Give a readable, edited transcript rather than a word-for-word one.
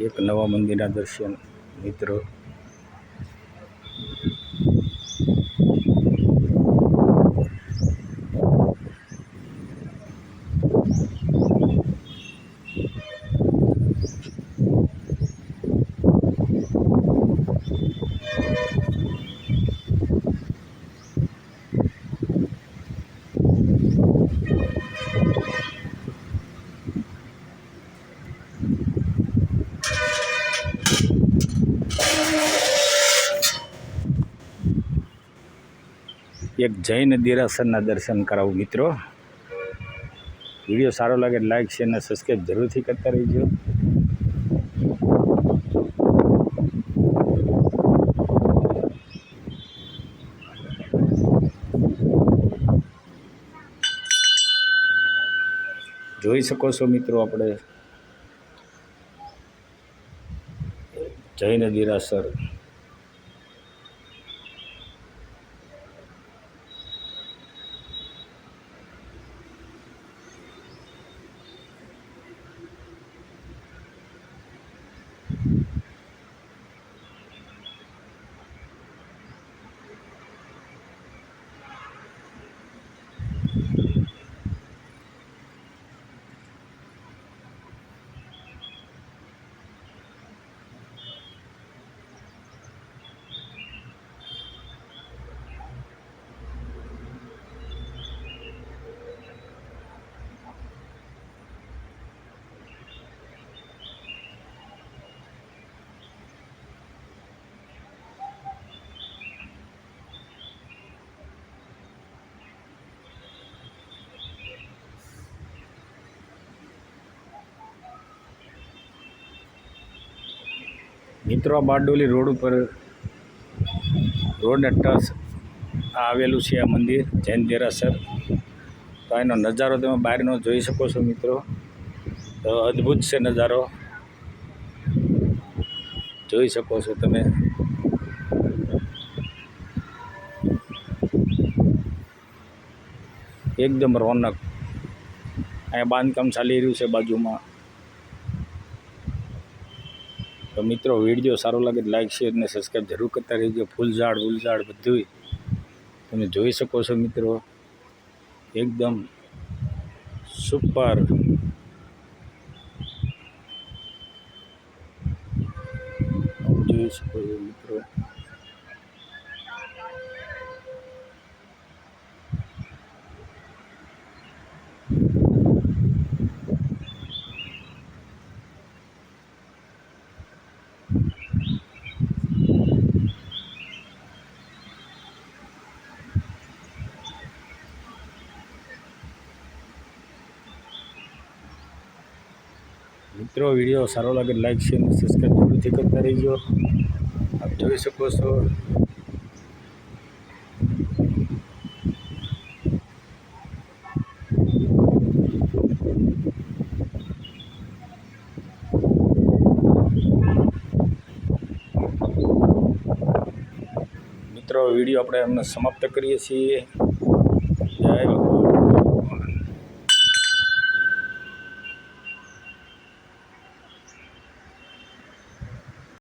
એક નવા મંદિરના દર્શન મિત્રો। एक जैन देरासरना दर्शन कराવું મિત્રો। વિડીયો સારો લાગે લાઈક શેર અને સબસ્ક્રાઈબ જરૂરથી કરતા રહેજો। જોઈ શકો છો મિત્રો આપણે જૈન દેરાસર। મિત્રો આ બારડોલી રોડ ઉપર રોડને ટચ આવેલું છે આ મંદિર જૈન દેરાસર। તો એનો નજારો તમે બહારનો જોઈ શકો છો મિત્રો। તો અદ્ભુત છે નજારો, જોઈ શકો છો તમે। એકદમ રોનક। અહીંયા બાંધકામ ચાલી રહ્યું છે બાજુમાં। તો મિત્રો વિડીયો સારો લાગે લાઈક શેર અને સબસ્ક્રાઈબ જરૂર કરતા રહેજો। ફૂલ ઝાડ બધું તમે જોઈ શકો છો મિત્રો, એકદમ સુપર। જોઈ શકો છો મિત્રો। મિત્રો વિડીયો સારો લાગે લાઈક શેર અને સબસ્ક્રાઈબ જરૂરથી કરતા રહેજો। આપ જોઈ શકો છો મિત્રો વિડીયો આપણે એમને સમાપ્ત કરીએ છીએ।